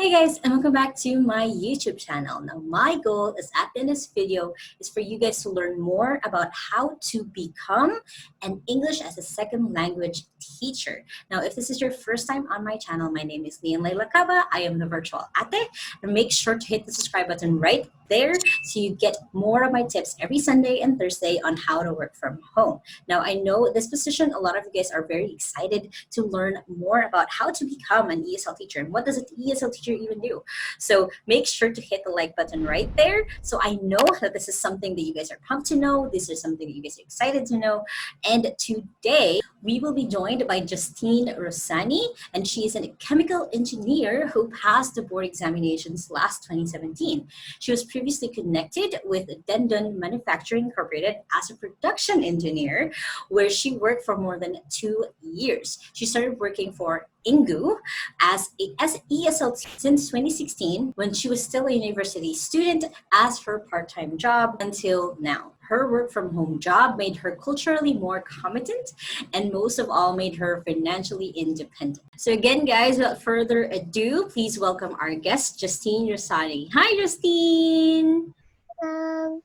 Hey guys, and welcome back to my YouTube channel. Now, my goal is at the end of this video is for you guys to learn more about how to become an English as a second language teacher. Now, if this is your first time on my channel, my name is Lacaba. I am the virtual ate. And make sure to hit the subscribe button right there so you get more of my tips every Sunday and Thursday on how to work from home. Now, I know this position, a lot of you guys are very excited to learn more about how to become an ESL teacher and what does an ESL teacher even do. So make sure to hit the like button right there so I know that this is something that you guys are pumped to know. This is something that you guys are excited to know. And today we will be joined by Justine Rosani, and she is a chemical engineer who passed the board examinations last 2017. She was previously connected with DEDON Manufacturing Incorporated as a production engineer, where she worked for more than 2 years. She started working for Engoo as ESL since 2016 when she was still a university student as her part-time job until now. Her work from home job made her culturally more competent and most of all made her financially independent. So again, guys, without further ado, please welcome our guest, Justine Rosani. Hi, Justine.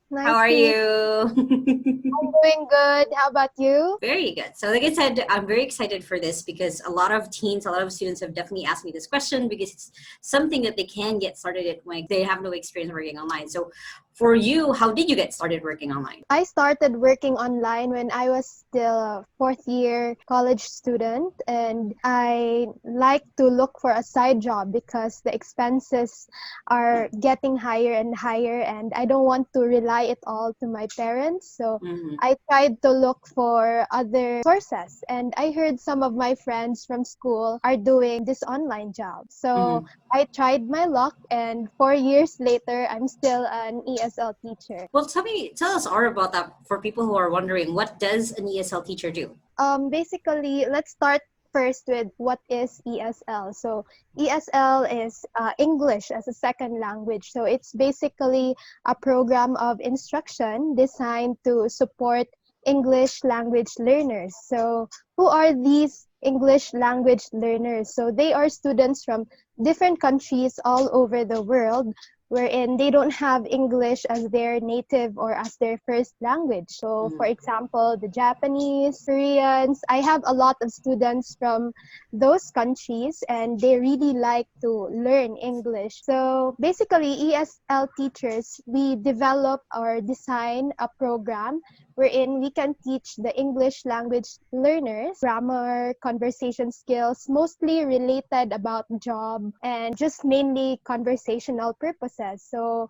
Nice How are to meet you? I'm doing good. How about you? Very good. So like I said, I'm very excited for this because a lot of teens, a lot of students have definitely asked me this question because it's something that they can get started at when they have no experience working online. So for you, how did you get started working online? I started working online when I was still a fourth year college student, and I like to look for a side job because the expenses are getting higher and higher, and I don't want to rely it all to my parents. So I tried to look for other sources, and I heard some of my friends from school are doing this online job. So I tried my luck, and 4 years later, I'm still an ESL teacher. Well, tell us all about that for people who are wondering, what does an ESL teacher do? Basically, let's start first with what is ESL. So ESL is English as a second language. So it's basically a program of instruction designed to support English language learners. So who are these English language learners? So they are students from different countries all over the world, wherein they don't have English as their native or as their first language. So, for example, the Japanese, Koreans, I have a lot of students from those countries and they really like to learn English. So, basically, ESL teachers, we develop or design a program wherein we can teach the English language learners grammar, conversation skills, mostly related about job and just mainly conversational purposes. So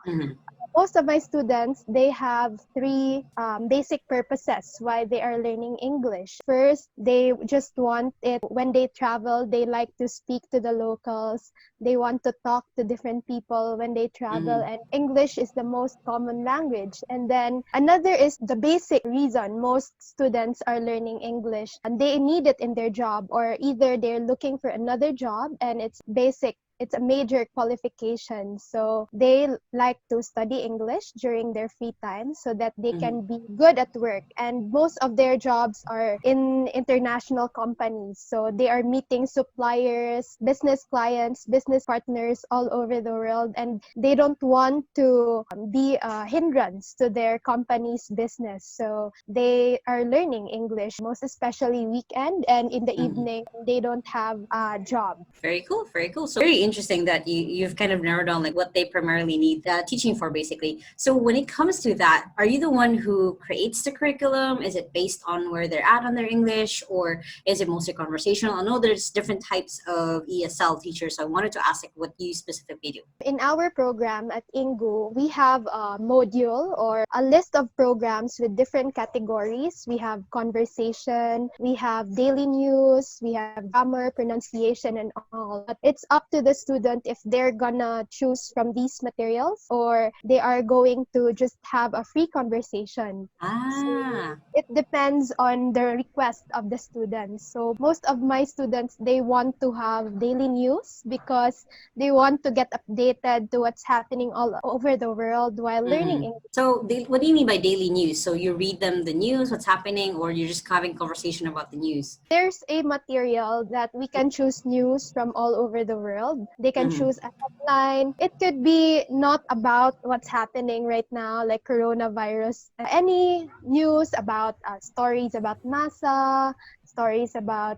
most of my students, they have three basic purposes why they are learning English. First, they just want it when they travel, they like to speak to the locals. They want to talk to different people when they travel, and English is the most common language. And then another is the basic reason most students are learning English, and they need it in their job, or either they're looking for another job and it's basic. It's a major qualification. So they like to study English during their free time so that they can be good at work. And most of their jobs are in international companies. So they are meeting suppliers, business clients, business partners all over the world. And they don't want to be a hindrance to their company's business. So they are learning English, most especially weekend and in the evening. They don't have a job. Very cool, very cool. So very interesting that you've kind of narrowed down like what they primarily need teaching for, basically. So when it comes to that, are you the one who creates the curriculum? Is it based on where they're at on their English, or is it mostly conversational? I know there's different types of ESL teachers, so I wanted to ask like what you specifically do. In our program at Engoo, we have a module or a list of programs with different categories. We have conversation, we have daily news, we have grammar, pronunciation, and all. But it's up to the student if they're gonna choose from these materials or they are going to just have a free conversation. So it depends on the request of the students. So most of my students, they want to have daily news because they want to get updated to what's happening all over the world while learning English. So what do you mean by daily news? So you read them the news, what's happening, or you're just having conversation about the news? There's a material that we can choose news from all over the world. They can choose a online. It could be not about what's happening right now, like coronavirus. Any news about stories about NASA, stories about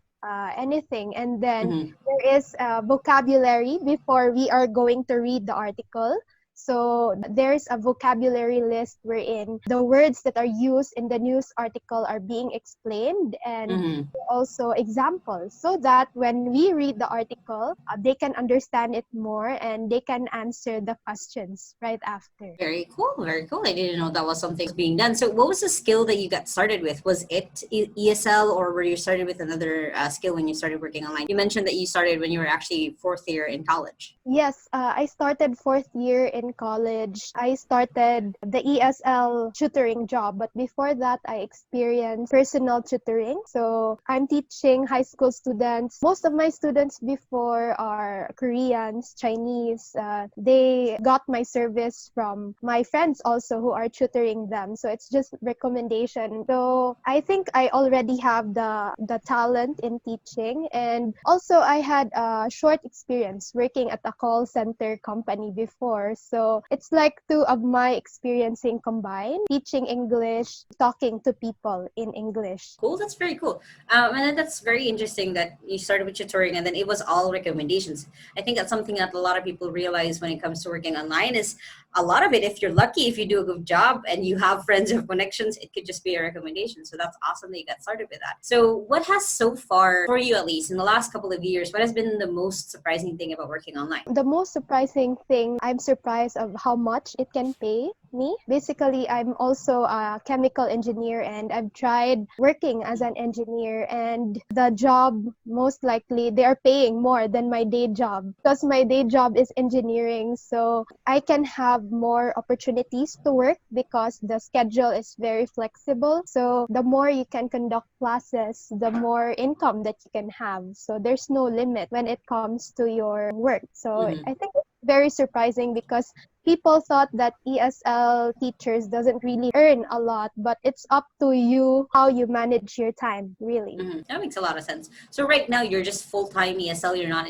anything. And then Mm-hmm. there is vocabulary before we are going to read the article. So there's a vocabulary list wherein the words that are used in the news article are being explained, and Mm-hmm. also examples, so that when we read the article, they can understand it more and they can answer the questions right after. Very cool, very cool. I didn't know that was something being done. So, what was the skill that you got started with? Was it ESL, or were you started with another skill when you started working online? You mentioned that you started when you were actually fourth year in college. Yes, I started fourth year in college. I started the ESL tutoring job, but before that, I experienced personal tutoring. So I'm teaching high school students. Most of my students before are Koreans, Chinese. They got my service from my friends also who are tutoring them. So it's just recommendation. So I think I already have the talent in teaching, and also I had a short experience working at a call center company before. So it's like two of my experiencing combined, teaching English, talking to people in English. Cool, that's very cool. And then that's very interesting that you started with tutoring and then it was all recommendations. I think that's something that a lot of people realize when it comes to working online is a lot of it, if you're lucky, if you do a good job and you have friends or connections, it could just be a recommendation. So that's awesome that you got started with that. So what has so far, for you at least, in the last couple of years, what has been the most surprising thing about working online? The most surprising thing, I'm surprised of how much it can pay me. Basically, I'm also a chemical engineer and I've tried working as an engineer, and the job, most likely they are paying more than my day job because my day job is engineering. So I can have more opportunities to work because the schedule is very flexible. So the more you can conduct classes, the more income that you can have. So there's no limit when it comes to your work. So Mm-hmm. I think it's very surprising because people thought that ESL teachers doesn't really earn a lot, but it's up to you how you manage your time, really. Mm-hmm. That makes a lot of sense. So right now you're just full-time ESL. You're not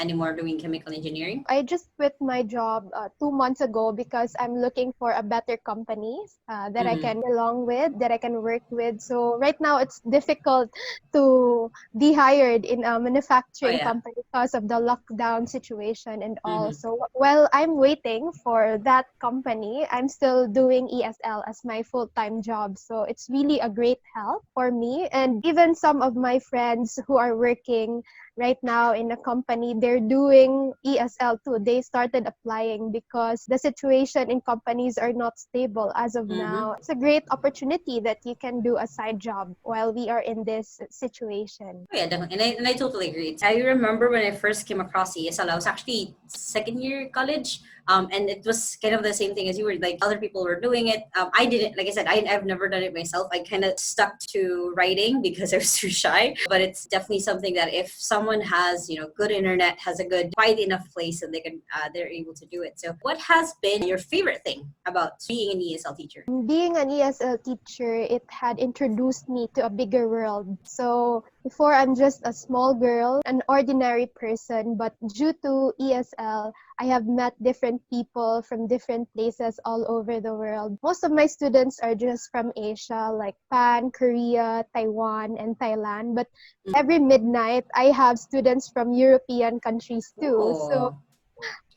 anymore doing chemical engineering. I just quit my job 2 months ago because I'm looking for a better company that I Mm-hmm. can belong with, that I can work with. So right now it's difficult to be hired in a Oh manufacturing yeah. company because of the lockdown situation and all. Mm-hmm. So while I'm waiting for that company, I'm still doing ESL as my full-time job. So it's really a great help for me. And even some of my friends who are working right now in a company, they're doing ESL too. They started applying because the situation in companies are not stable as of Mm-hmm. now. It's a great opportunity that you can do a side job while we are in this situation. Oh, yeah, definitely. And I totally agree. I remember when I first came across ESL, I was actually second year college. And it was kind of the same thing as you were, like other people were doing it. I didn't, like I said, I've never done it myself. I kind of stuck to writing because I was too shy. But it's definitely something that if someone has, good internet, has a good, quiet enough place, and they're able to do it. So what has been your favorite thing about being an ESL teacher? Being an ESL teacher, it had introduced me to a bigger world. So before, I'm just a small girl, an ordinary person, but due to ESL, I have met different people from different places all over the world. Most of my students are just from Asia, like Japan, Korea, Taiwan, and Thailand. But every midnight, I have students from European countries too. So Oh.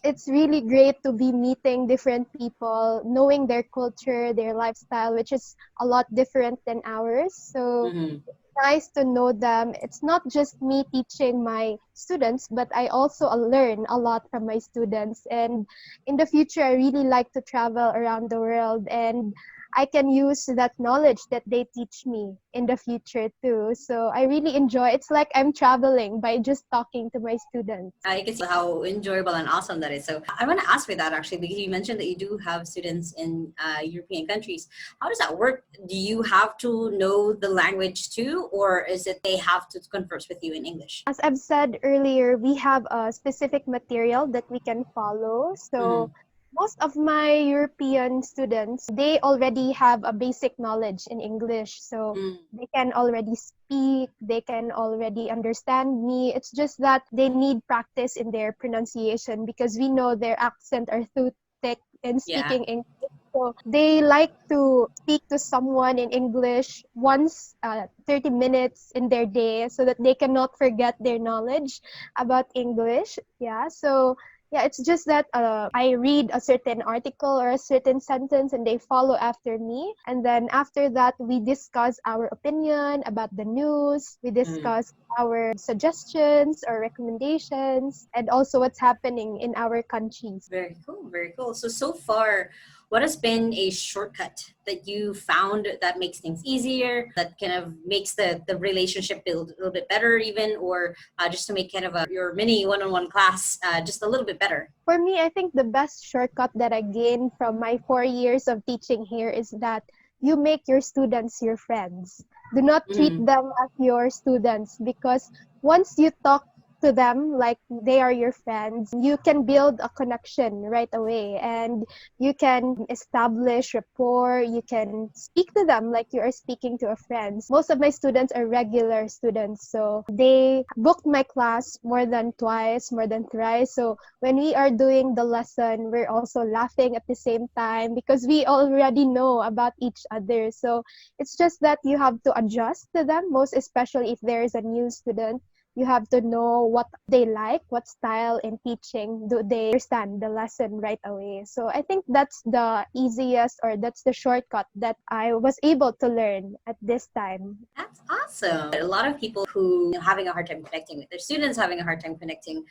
it's really great to be meeting different people, knowing their culture, their lifestyle, which is a lot different than ours. So Mm-hmm. nice to know them. It's not just me teaching my students, but I also learn a lot from my students. And in the future, I really like to travel around the world, and I can use that knowledge that they teach me in the future too. So I really enjoy. It's like I'm traveling by just talking to my students. I can see how enjoyable and awesome that is. So I want to ask for that actually, because you mentioned that you do have students in European countries. How does that work? Do you have to know the language too, or is it they have to converse with you in English? As I've said earlier, we have a specific material that we can follow. Mm-hmm. So Most of my European students, they already have a basic knowledge in English. So Mm, they can already speak, they can already understand me. It's just that they need practice in their pronunciation because we know their accent are too thick in yeah. speaking English. So they like to speak to someone in English once 30 minutes in their day so that they cannot forget their knowledge about English. Yeah, so yeah, it's just that I read a certain article or a certain sentence and they follow after me. And then after that, we discuss our opinion about the news. We Mm. discuss our suggestions or recommendations and also what's happening in our countries. Very cool, very cool. So, so far, what has been a shortcut that you found that makes things easier, that kind of makes the relationship build a little bit better, even, or just to make kind of your mini one-on-one class just a little bit better? For me, I think the best shortcut that I gained from my 4 years of teaching here is that you make your students your friends. Do not treat Mm. them as your students because once you talk to them like they are your friends, you can build a connection right away and you can establish rapport. You can speak to them like you are speaking to a friend. Most of my students are regular students, so they booked my class more than twice, more than thrice. So when we are doing the lesson, we're also laughing at the same time because we already know about each other. So it's just that you have to adjust to them, most especially if there is a new student. You have to know what they like, what style in teaching do they understand the lesson right away. So I think that's the easiest or that's the shortcut that I was able to learn at this time. That's awesome. A lot of people who having a hard time connecting with their students, having a hard time connecting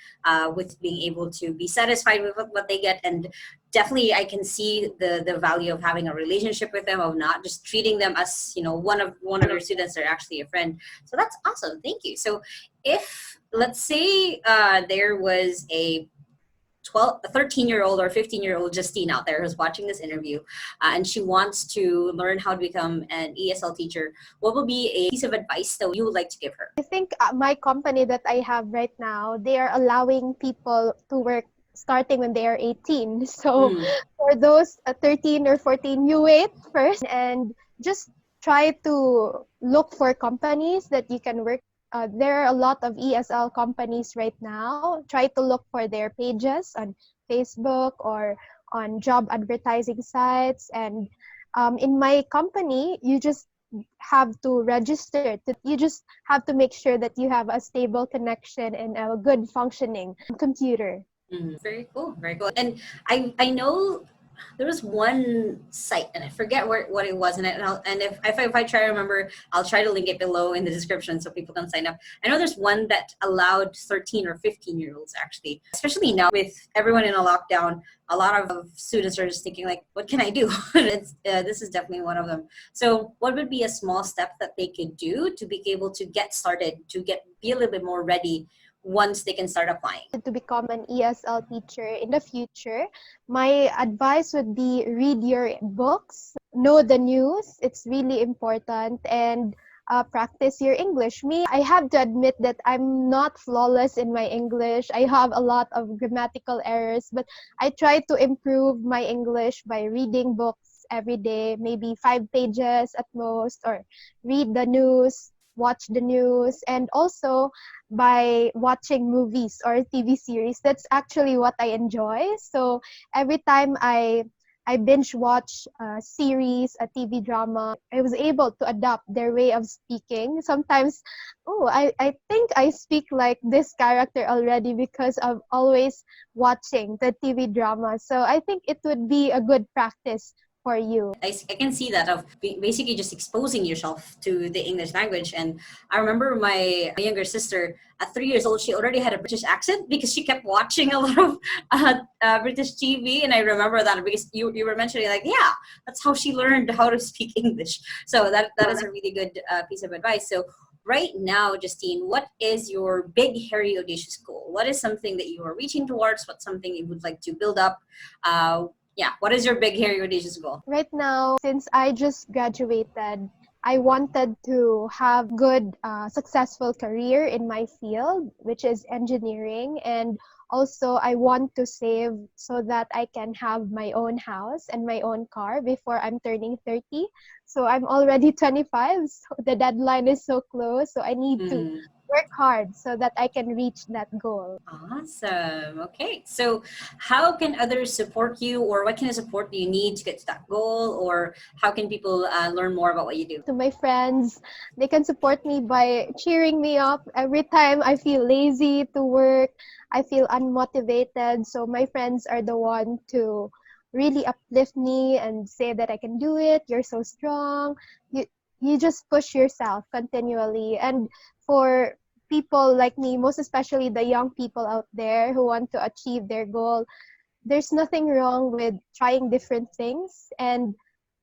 with being able to be satisfied with what they get, and definitely I can see the value of having a relationship with them, of not just treating them as one of your students, they're actually a friend. So that's awesome. Thank you. So if let's say there was a 13-year-old or 15-year-old Justine out there who's watching this interview and she wants to learn how to become an ESL teacher, what would be a piece of advice that you would like to give her? I think my company that I have right now, they are allowing people to work starting when they are 18. So Mm, for those 13 or 14, you wait first and just try to look for companies that you can work. There are a lot of ESL companies right now. Try to look for their pages on Facebook or on job advertising sites. And in my company, you just have to register. You just have to make sure that you have a stable connection and a good functioning computer. very cool, very cool. And I know there was one site and I forget what it was, and, if I try to remember, I'll try to link it below in the description so people can sign up. I know there's one that allowed 13 or 15-year-olds actually, especially now with everyone in a lockdown. A lot of students are just thinking like, what can I do? And this is definitely one of them. So what would be a small step that they could do to be able to get started, to be a little bit more ready once they can start applying? To become an ESL teacher in the future, my advice would be read your books, know the news. It's really important, and practice your English. Me, I have to admit that I'm not flawless in my English. I have a lot of grammatical errors, but I try to improve my English by reading books every day, maybe 5 pages at most, or read the news, watch the news, and also by watching movies or TV series. That's actually what I enjoy. So every time I binge watch a series, a TV drama, I was able to adapt their way of speaking. Sometimes, I think I speak like this character already because I'm always watching the TV drama. So I think it would be a good practice for you. I can see that of basically just exposing yourself to the English language. And I remember my younger sister at 3 years old, she already had a British accent because she kept watching a lot of British TV. And I remember that because you were mentioning like, yeah, that's how she learned how to speak English. So that is a really good piece of advice. So right now, Justine, what is your big, hairy, audacious goal? What is something that you are reaching towards? What's something you would like to build up? Yeah, what is your big, hairy, audacious goal? Right now, since I just graduated, I wanted to have good, successful career in my field, which is engineering, and Also, I want to save so that I can have my own house and my own car before I'm turning 30. So I'm already 25, so the deadline is so close. So I need to Mhm. work hard so that I can reach that goal. Awesome. Okay. So, how can others support you, or what kind of support do you need to get to that goal, or how can people learn more about what you do? To my friends, they can support me by cheering me up every time I feel lazy to work, I feel unmotivated. So my friends are the one to really uplift me and say that I can do it. You're so strong. You just push yourself continually. And for people like me, most especially the young people out there who want to achieve their goal, there's nothing wrong with trying different things, and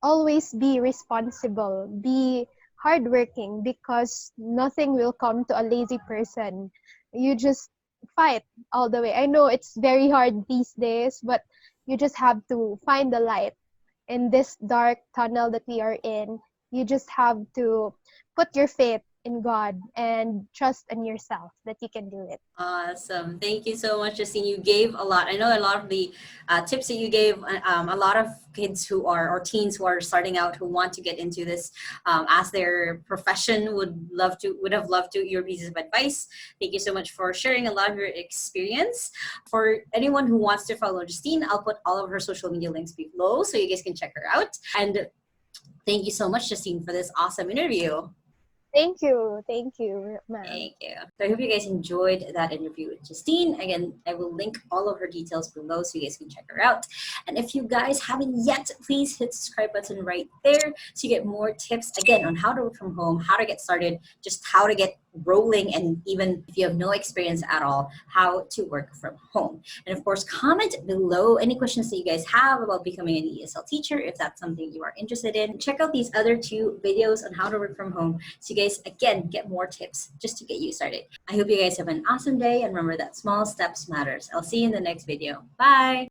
always be responsible, be hardworking, because nothing will come to a lazy person. You just fight all the way. I know it's very hard these days, but you just have to find the light in this dark tunnel that we are in. You just have to put your faith in God and trust in yourself that you can do it. Awesome. Thank you so much, Justine. You gave a lot. I know a lot of the tips that you gave, a lot of kids who are, or teens who are starting out, who want to get into this as their profession, would have loved to your pieces of advice. Thank you so much for sharing a lot of your experience. For anyone who wants to follow Justine, I'll put all of her social media links below so you guys can check her out. And thank you so much, Justine, for this awesome interview. Thank you, ma'am. Thank you. So I hope you guys enjoyed that interview with Justine. Again, I will link all of her details below so you guys can check her out. And if you guys haven't yet, please hit the subscribe button right there so you get more tips, again, on how to work from home, how to get started, just how to get rolling, and even if you have no experience at all, how to work from home. And of course, comment below any questions that you guys have about becoming an ESL teacher if that's something you are interested in. Check out these other two videos on how to work from home so you guys, again, get more tips just to get you started. I hope you guys have an awesome day, and remember that small steps matters. I'll see you in the next video. Bye!